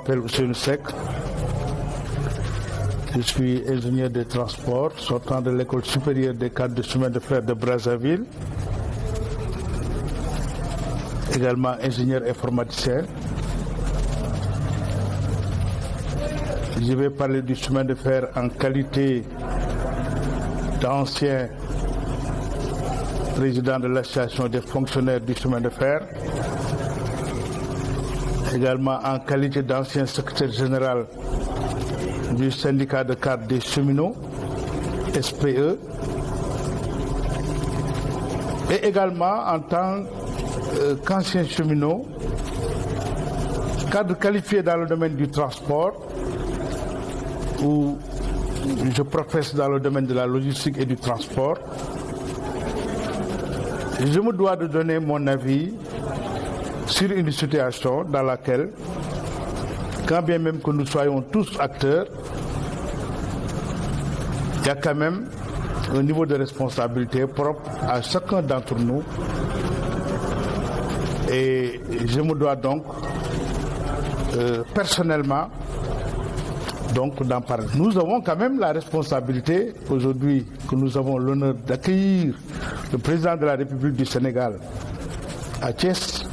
m'appelle Ousseynou Seck. Je suis ingénieur des transports, sortant de l'école supérieure des cadres de chemin de fer de Brazzaville. Également ingénieur informaticien. Je vais parler du chemin de fer en qualité d'ancien président de l'association des fonctionnaires du chemin de fer. Également en qualité d'ancien secrétaire général du syndicat de cadres des cheminots, SPE, et également en tant qu'ancien cheminot, cadre qualifié dans le domaine du transport, où je professe dans le domaine de la logistique et du transport. Je me dois de donner mon avis sur une situation dans laquelle, quand bien même que nous soyons tous acteurs, il y a quand même un niveau de responsabilité propre à chacun d'entre nous. Et je me dois donc personnellement d'en parler. Nous avons quand même la responsabilité, aujourd'hui que nous avons l'honneur d'accueillir le président de la République du Sénégal à Thiès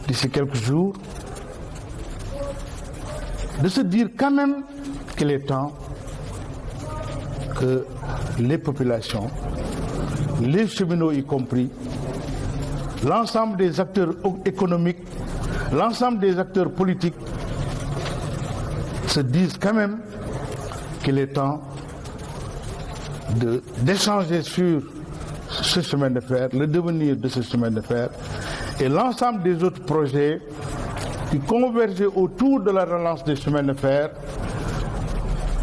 d'ici quelques jours, de se dire quand même qu'il est temps que les populations, les cheminots y compris, l'ensemble des acteurs économiques, l'ensemble des acteurs politiques se disent quand même qu'il est temps d'échanger sur ce chemin de fer, le devenir de ce chemin de fer et l'ensemble des autres projets qui convergeaient autour de la relance des chemins de fer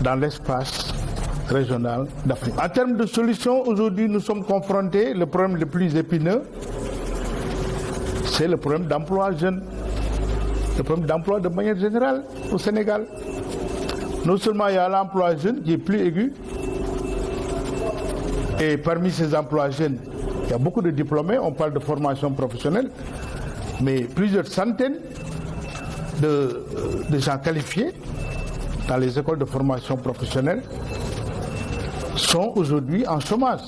dans l'espace régional d'Afrique. En termes de solutions, aujourd'hui nous sommes confrontés, le problème le plus épineux, c'est le problème d'emploi jeune, le problème d'emploi de manière générale au Sénégal. Non seulement il y a l'emploi jeune qui est plus aigu, et parmi ces emplois jeunes, il y a beaucoup de diplômés, on parle de formation professionnelle, mais plusieurs centaines de gens qualifiés dans les écoles de formation professionnelle sont aujourd'hui en chômage.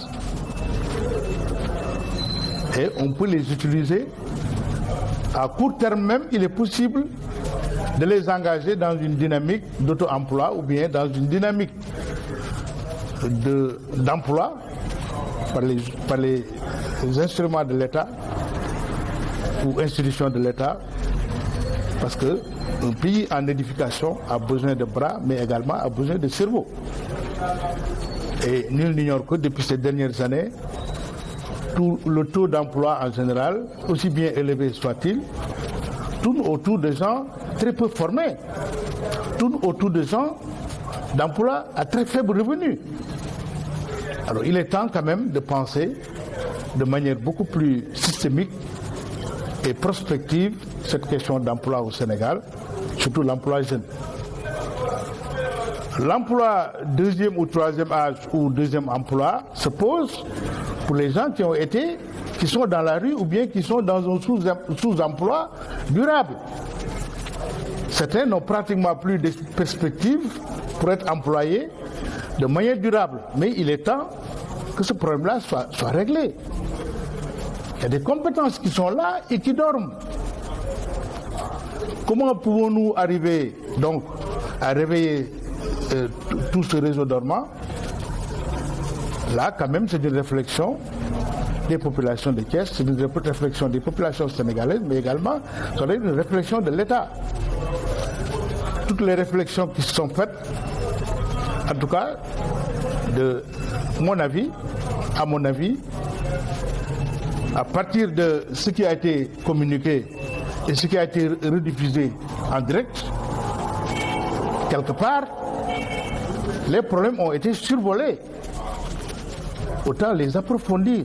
Et on peut les utiliser. À court terme même, il est possible de les engager dans une dynamique d'auto-emploi ou bien dans une dynamique d'emploi par les instruments de l'État ou institutions de l'État, parce qu'un pays en édification a besoin de bras, mais également a besoin de cerveau. Et nul n'ignore que depuis ces dernières années, le taux d'emploi en général, aussi bien élevé soit-il, tourne autour de gens très peu formés, tourne autour de gens d'emploi à très faible revenu. Alors il est temps quand même de penser de manière beaucoup plus systémique et prospective cette question d'emploi au Sénégal, surtout l'emploi jeune. L'emploi deuxième ou troisième âge ou deuxième emploi se pose pour les gens qui sont dans la rue ou bien qui sont dans un sous-emploi durable. Certains n'ont pratiquement plus de perspectives pour être employés de manière durable. Mais il est temps que ce problème-là soit réglé. Il y a des compétences qui sont là et qui dorment. Comment pouvons-nous arriver donc à réveiller tout ce réseau dormant? Là, quand même, c'est une réflexion des populations de Thiès, c'est une réflexion des populations sénégalaises, mais également c'est une réflexion de l'État. Toutes les réflexions qui se sont faites, en tout cas, à mon avis, à partir de ce qui a été communiqué et ce qui a été rediffusé en direct, quelque part, les problèmes ont été survolés. Autant les approfondir.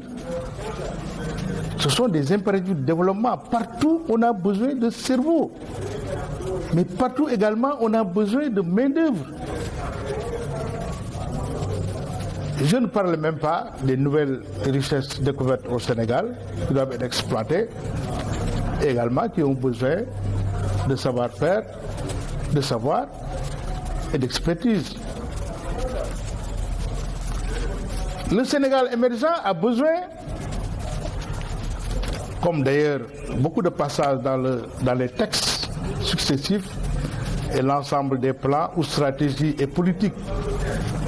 Ce sont des impératifs de développement. Partout, on a besoin de cerveau. Mais partout également, on a besoin de main-d'œuvre. Je ne parle même pas des nouvelles richesses découvertes au Sénégal, qui doivent être exploitées, et également qui ont besoin de savoir-faire de savoir et d'expertise. Le Sénégal émergent a besoin, comme d'ailleurs beaucoup de passages dans les textes successifs et l'ensemble des plans ou stratégies et politiques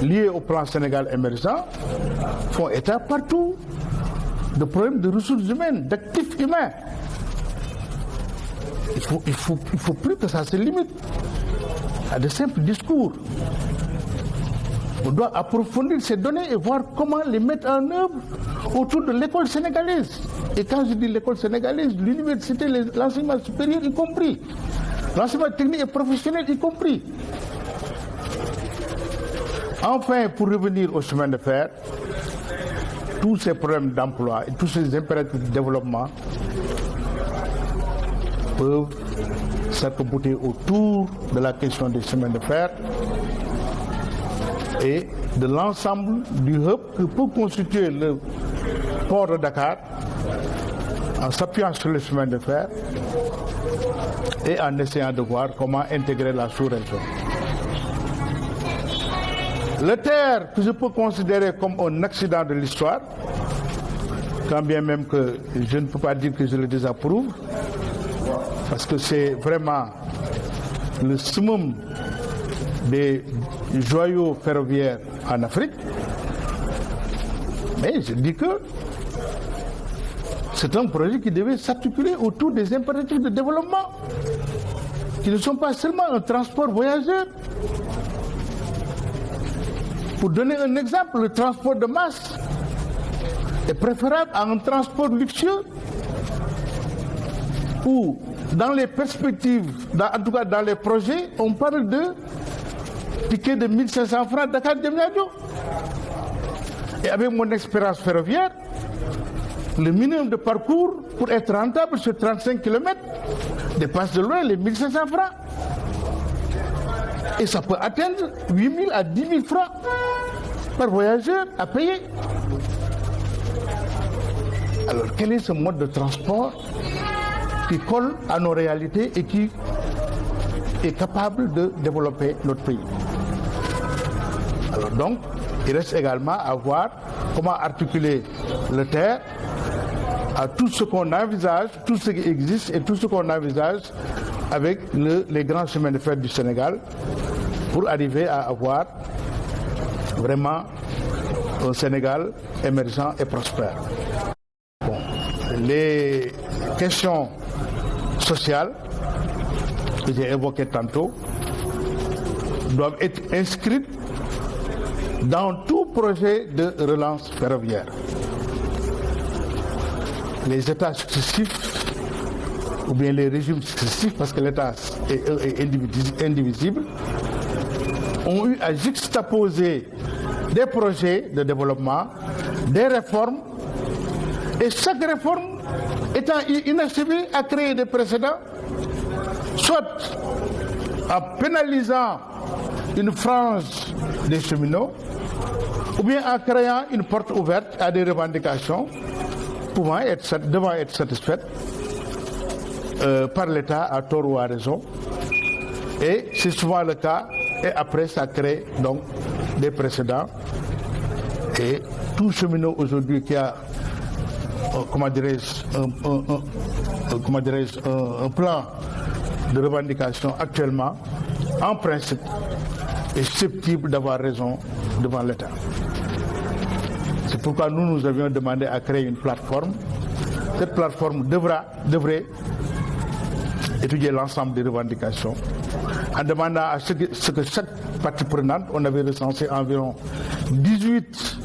liés au plan Sénégal émergent, font état partout de problèmes de ressources humaines, d'actifs humains. Il faut plus que ça se limite à de simples discours. On doit approfondir ces données et voir comment les mettre en œuvre autour de l'école sénégalaise. Et quand je dis l'école sénégalaise, l'université, l'enseignement supérieur y compris, l'enseignement technique et professionnel y compris. Enfin, pour revenir au chemin de fer, tous ces problèmes d'emploi et tous ces impératifs de développement peuvent s'arc-bouter autour de la question des chemins de fer et de l'ensemble du hub que peut constituer le port de Dakar en s'appuyant sur le chemin de fer et en essayant de voir comment intégrer la sous-région. Le terre que je peux considérer comme un accident de l'histoire, quand bien même que je ne peux pas dire que je le désapprouve, parce que c'est vraiment le summum des joyaux ferroviaires en Afrique. Mais je dis que c'est un projet qui devait s'articuler autour des impératifs de développement, qui ne sont pas seulement un transport voyageur. Pour donner un exemple, le transport de masse est préférable à un transport luxueux où, dans les perspectives, en tout cas dans les projets, on parle de tickets de 1500 francs Dakar-Diamniadio. Et avec mon expérience ferroviaire, le minimum de parcours pour être rentable sur 35 km dépasse de loin les 1500 francs. Et ça peut atteindre 8 000 à 10 000 francs par voyageur à payer. Alors quel est ce mode de transport qui colle à nos réalités et qui est capable de développer notre pays? Alors donc, il reste également à voir comment articuler le terre à tout ce qu'on envisage, tout ce qui existe et tout ce qu'on envisage avec les grands chemins de fer du Sénégal pour arriver à avoir vraiment un Sénégal émergent et prospère. Bon, les questions sociales que j'ai évoquées tantôt doivent être inscrites dans tout projet de relance ferroviaire. Les États successifs, ou bien les régimes successifs, parce que l'État est indivisible, ont eu à juxtaposer des projets de développement, des réformes, et chaque réforme étant inachevée a créé des précédents, soit en pénalisant une frange des cheminots, ou bien en créant une porte ouverte à des revendications devant être satisfaites par l'État à tort ou à raison. Et c'est souvent le cas, et après ça crée donc des précédents. Et tout cheminot aujourd'hui qui a, un plan de revendication actuellement, en principe, est susceptible d'avoir raison devant l'État. C'est pourquoi nous avions demandé à créer une plateforme. Cette plateforme devrait étudier l'ensemble des revendications en demandant à ce que chaque partie prenante, on avait recensé environ 18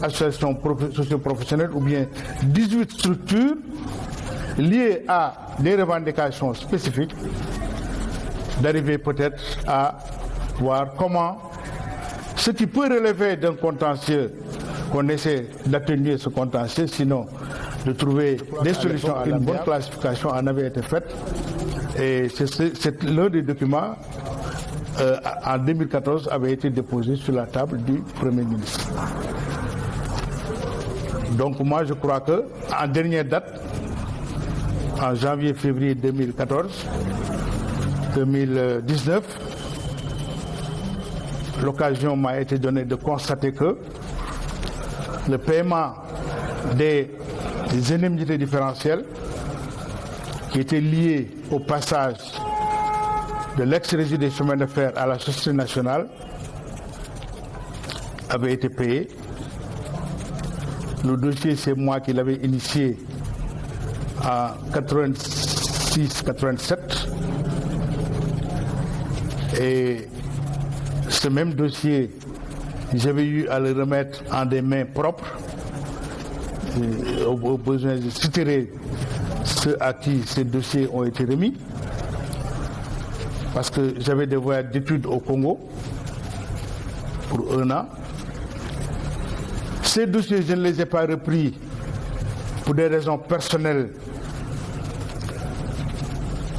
associations socio-professionnelles ou bien 18 structures liées à des revendications spécifiques, d'arriver peut-être à voir comment ce qui peut relever d'un contentieux, qu'on essaie d'atténuer ce contentieux, sinon de trouver des solutions, une bonne classification en avait été faite. Et c'est l'un des documents en 2014 avait été déposé sur la table du Premier ministre. Donc moi je crois que en dernière date, en janvier-février 2014, 2019, l'occasion m'a été donnée de constater que le paiement des indemnités différentielles qui étaient liées au passage de l'ex-régie des chemins de fer à la Société nationale avait été payé. Le dossier, c'est moi qui l'avais initié en 86-87. Et ce même dossier, j'avais eu à le remettre en des mains propres. Au besoin de citer ceux à qui ces dossiers ont été remis. Parce que j'avais des voyages d'études au Congo pour 1 an. Ces dossiers, je ne les ai pas repris pour des raisons personnelles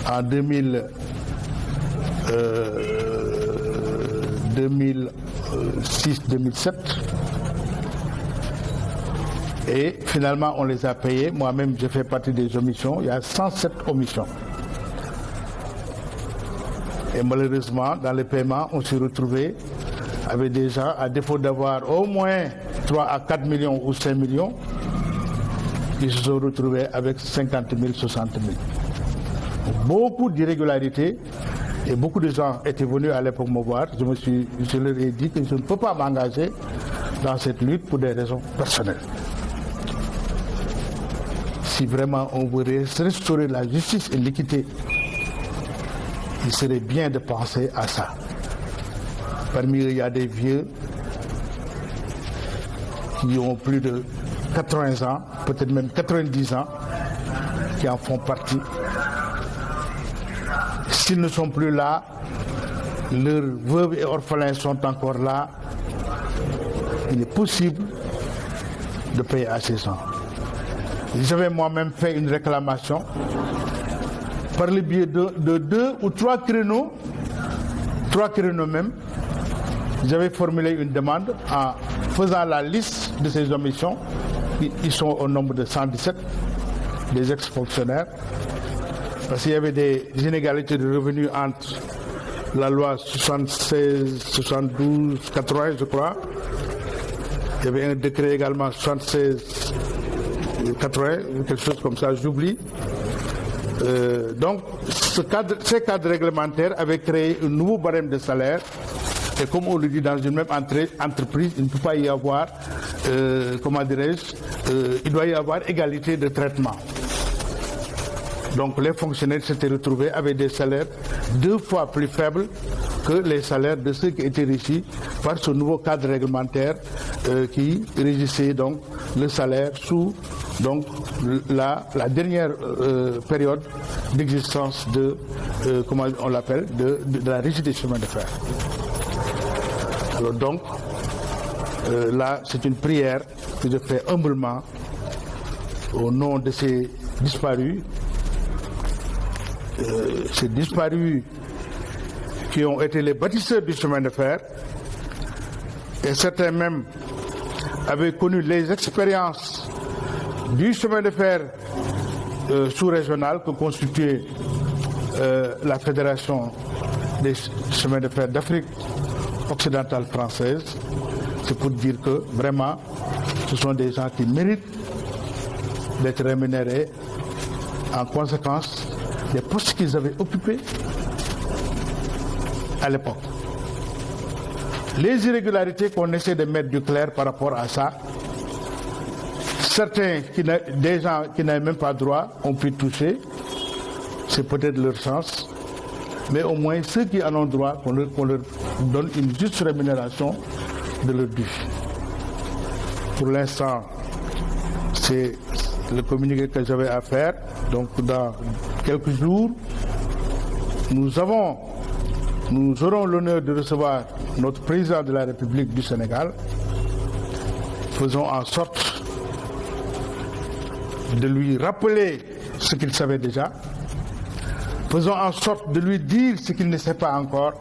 en 2006-2007. Et finalement, on les a payés. Moi-même, j'ai fait partie des omissions. Il y a 107 omissions. Et malheureusement, dans les paiements, on s'est retrouvé avec des gens, à défaut d'avoir au moins 3 à 4 millions ou 5 millions, ils se sont retrouvés avec 50 000, 60 000. Beaucoup d'irrégularités et beaucoup de gens étaient venus à l'époque me voir. Je leur ai dit que je ne peux pas m'engager dans cette lutte pour des raisons personnelles. Si vraiment on veut restaurer la justice et l'équité, il serait bien de penser à ça. Parmi eux, il y a des vieux qui ont plus de 80 ans, peut-être même 90 ans, qui en font partie. S'ils ne sont plus là, leurs veuves et orphelins sont encore là. Il est possible de payer à ces gens. J'avais moi-même fait une réclamation par le biais de 2 ou 3 créneaux même. J'avais formulé une demande en faisant la liste de ces omissions. Ils sont au nombre de 117, des ex-fonctionnaires. Parce qu'il y avait des inégalités de revenus entre la loi 76, 72, 80, je crois. Il y avait un décret également 76, 80, quelque chose comme ça, j'oublie. Donc, ces cadres réglementaires avaient créé un nouveau barème de salaire. Et comme on le dit dans une même entreprise, il ne peut pas y avoir, comment dirais-je, il doit y avoir égalité de traitement. Donc les fonctionnaires s'étaient retrouvés avec des salaires 2 fois plus faibles que les salaires de ceux qui étaient régis par ce nouveau cadre réglementaire qui régissait donc le salaire sous donc la dernière période d'existence de, comment on l'appelle, de la régie des chemins de fer. Alors donc, là, c'est une prière que je fais humblement au nom de ces disparus qui ont été les bâtisseurs du chemin de fer, et certains même avaient connu les expériences du chemin de fer sous-régional que constituait la Fédération des chemins de fer d'Afrique occidentale française. C'est pour dire que vraiment ce sont des gens qui méritent d'être rémunérés en conséquence des postes qu'ils avaient occupés à l'époque. Les irrégularités qu'on essaie de mettre du clair par rapport à ça, certains, des gens qui n'avaient même pas droit, ont pu toucher, c'est peut-être leur chance, mais au moins ceux qui en ont droit, qu'on leur donne une juste rémunération de leur dû. Pour l'instant, c'est le communiqué que j'avais à faire. Donc dans quelques jours, nous aurons l'honneur de recevoir notre président de la République du Sénégal. Faisons en sorte de lui rappeler ce qu'il savait déjà. Faisons en sorte de lui dire ce qu'il ne sait pas encore.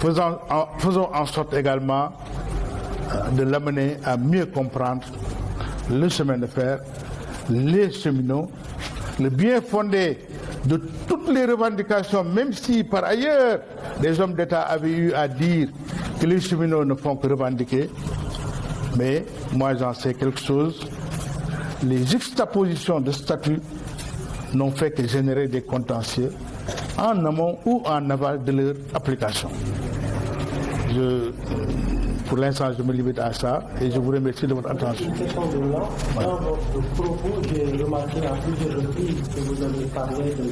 Faisons en sorte également de l'amener à mieux comprendre le chemin de fer, les cheminots, le bien fondé de toutes les revendications, même si par ailleurs les hommes d'État avaient eu à dire que les cheminots ne font que revendiquer. Mais moi j'en sais quelque chose. Les juxtapositions de statut n'ont fait que générer des contentieux en amont ou en aval de leur application. Pour l'instant, je me limite à ça et je vous remercie de votre attention. Une question de l'an. Dans votre propos, j'ai remarqué à plusieurs reprises que vous avez parlé de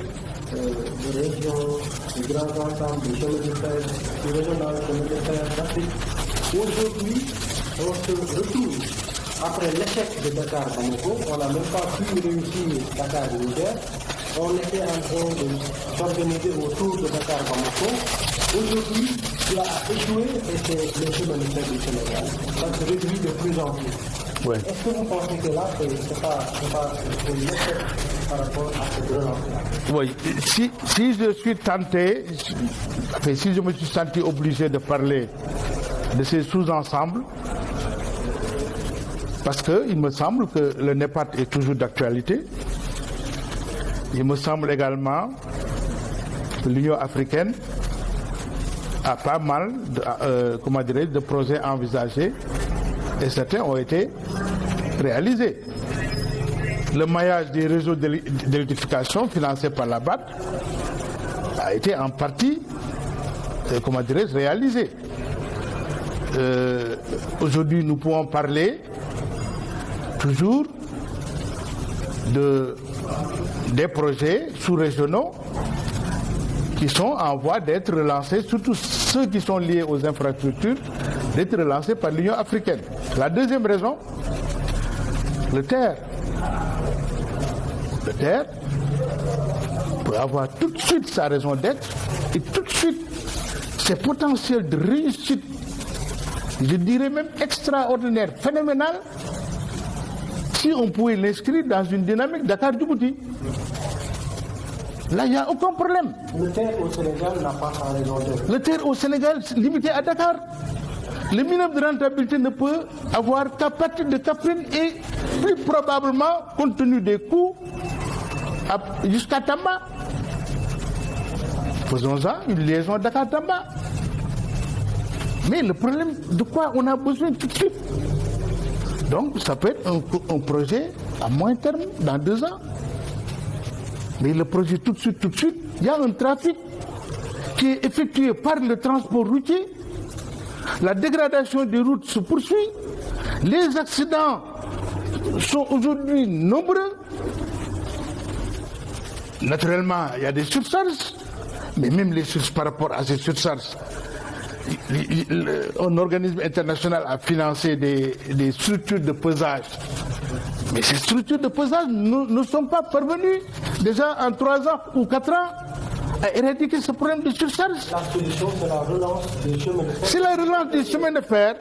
régions, de grands ensembles, de chemins de fer, de régionales, de chemins de fer d'Afrique. Aujourd'hui, on se retrouve après l'échec de Dakar-Bamako. On n'a même pas pu réussir Dakar-Niger. On était en train de s'organiser autour de Dakar-Bamako. Aujourd'hui, cela a échoué et c'est le chemin de fer du Sénégal. Ça se réduit de plus en plus. Ouais. Est-ce que vous pensez que là, c'est pas un échec par rapport à cette relance-là? Oui, si je suis tenté, si je me suis senti obligé de parler de ces sous-ensembles, parce qu'il me semble que le NEPAD est toujours d'actualité. Il me semble également que l'Union africaine a pas mal de projets envisagés et certains ont été réalisés. Le maillage des réseaux d'électrification financés par la BAD a été en partie réalisé. Aujourd'hui, nous pouvons parler toujours des projets sous-régionaux qui sont en voie d'être relancés, surtout ceux qui sont liés aux infrastructures, d'être relancés par l'Union africaine. La deuxième raison, le TER. Le TER peut avoir tout de suite sa raison d'être et tout de suite ses potentiels de réussite, je dirais même extraordinaire, phénoménal, si on pouvait l'inscrire dans une dynamique Dakar-Djibouti. Là, il n'y a aucun problème. Le TER au Sénégal n'a pas sa raison d'être. Le TER au Sénégal, limité à Dakar. Le minimum de rentabilité ne peut avoir qu'à partir de Kaffrine et plus probablement, compte tenu des coûts, jusqu'à Tamba. Faisons-en une liaison Dakar-Tamba. Mais le problème, de quoi on a besoin tout de suite? Donc, ça peut être un projet à moyen terme, dans 2 ans. Mais le projet tout de suite, il y a un trafic qui est effectué par le transport routier. La dégradation des routes se poursuit. Les accidents sont aujourd'hui nombreux. Naturellement, il y a des surcharges, mais même par rapport à ces surcharges, un organisme international a financé des structures de pesage. Mais ces structures de pesage ne sont pas parvenues déjà en 3 ans ou 4 ans à éradiquer ce problème de surcharge. La solution, c'est la relance des chemins de fer. C'est la relance des chemins de fer,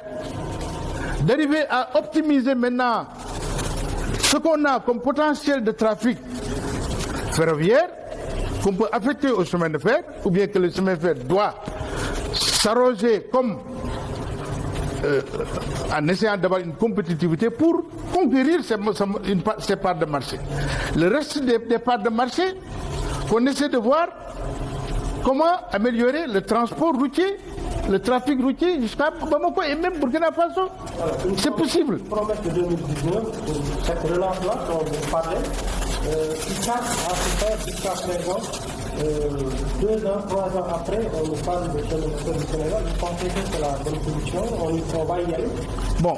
d'arriver à optimiser maintenant ce qu'on a comme potentiel de trafic ferroviaire, qu'on peut affecter au chemin de fer, ou bien que le chemin de fer doit s'arroger comme en essayant d'avoir une compétitivité pour conquérir ces parts de marché. Le reste des parts de marché, qu'on essaie de voir comment améliorer le transport routier, le trafic routier jusqu'à Bamako et même Burkina Faso. C'est possible. Une promesse de 2019, cette relance-là dont vous parlez, qui tarde à se faire jusqu'à présent. 2 ans, 3 ans après, on nous parle de chemin de fer du Sénégal. Vous pensez que c'est la bonne solution? On va y aller? Bon,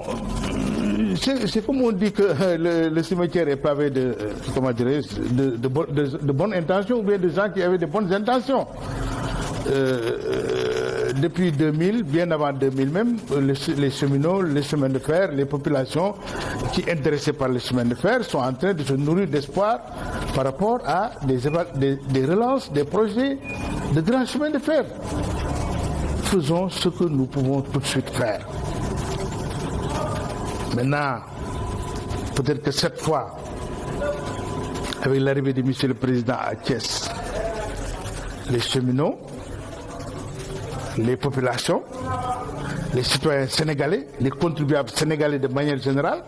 c'est comme on dit que le cimetière est pavé de bonnes intentions ou bien de gens qui avaient de bonnes intentions. Depuis 2000, bien avant 2000 même, les cheminots, les chemins de fer, les populations qui sont intéressées par les chemins de fer sont en train de se nourrir d'espoir par rapport à des relances, des projets de grands chemins de fer. Faisons ce que nous pouvons tout de suite faire. Maintenant, peut-être que cette fois, avec l'arrivée de M. le Président à Thiès, les cheminots, les populations, les citoyens sénégalais, les contribuables sénégalais de manière générale,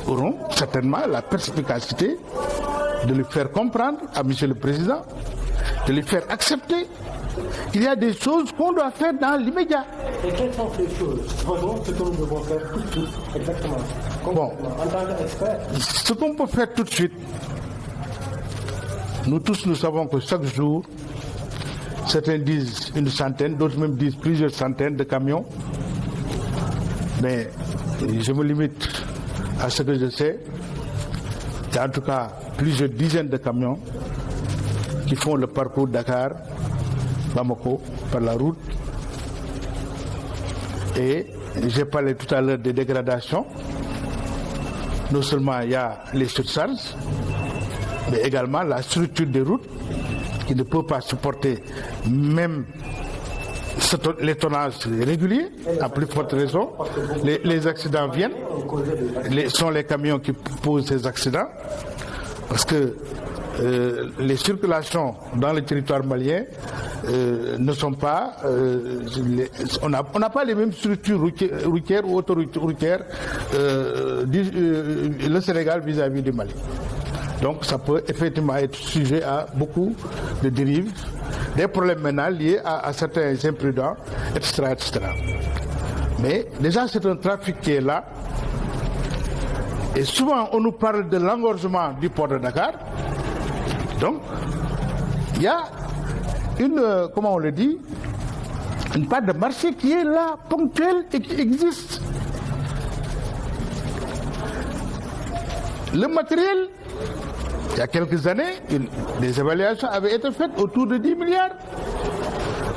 auront certainement la perspicacité de lui faire comprendre à M. le Président, de lui faire accepter qu'il y a des choses qu'on doit faire dans l'immédiat. Et quelles sont ces choses? Vraiment, ce que nous devons faire tout de suite, exactement. Bon, En tant qu'expert. ce qu'on peut faire tout de suite, nous tous nous savons que chaque jour, certains disent une centaine, d'autres même disent plusieurs centaines de camions. Mais je me limite à ce que je sais. Il y a en tout cas plusieurs dizaines de camions qui font le parcours Dakar-Bamako par la route. Et j'ai parlé tout à l'heure des dégradations. Non seulement il y a les surcharges, mais également la structure des routes qui ne peut pas supporter même les tonnages réguliers, à plus forte raison. Les accidents viennent, sont les camions qui posent ces accidents, parce que les circulations dans le territoire malien ne sont pas... on n'a pas les mêmes structures routières ou autoroutières le Sénégal vis-à-vis du Mali. Donc ça peut effectivement être sujet à beaucoup de dérives, des problèmes maintenant liés à certains imprudents, etc., etc. Mais déjà c'est un trafic qui est là. Et souvent on nous parle de l'engorgement du port de Dakar. Donc il y a une, comment on le dit, une part de marché qui est là, ponctuelle et qui existe. Le matériel, il y a quelques années, des évaluations avaient été faites autour de 10 milliards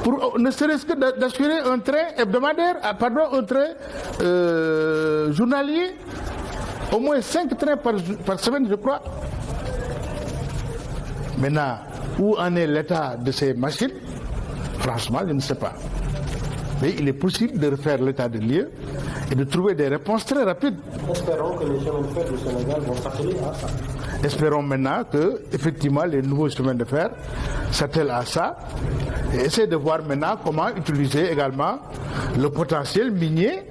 pour ne serait-ce que d'assurer un train hebdomadaire, un train journalier, au moins 5 trains par semaine, je crois. Maintenant, où en est l'état de ces machines? Franchement, je ne sais pas. Mais il est possible de refaire l'état de lieu et de trouver des réponses très rapides. Espérons que les chemins de fer du Sénégal vont s'atteler à ça. Espérons maintenant que, effectivement, les nouveaux chemins de fer s'attellent à ça et essaient de voir maintenant comment utiliser également le potentiel minier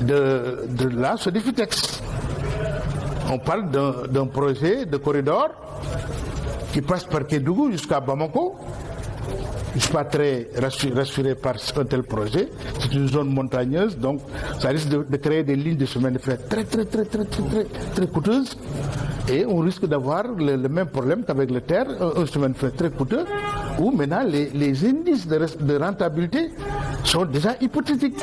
de la Sodefitex. On parle d'un projet de corridor qui passe par Kédougou jusqu'à Bamako. Je ne suis pas très rassuré par un tel projet. C'est une zone montagneuse, donc ça risque de créer des lignes de chemin de fer très coûteuses. Et on risque d'avoir le même problème qu'avec le terre, un chemin de fer très coûteux, où maintenant les indices de rentabilité sont déjà hypothétiques.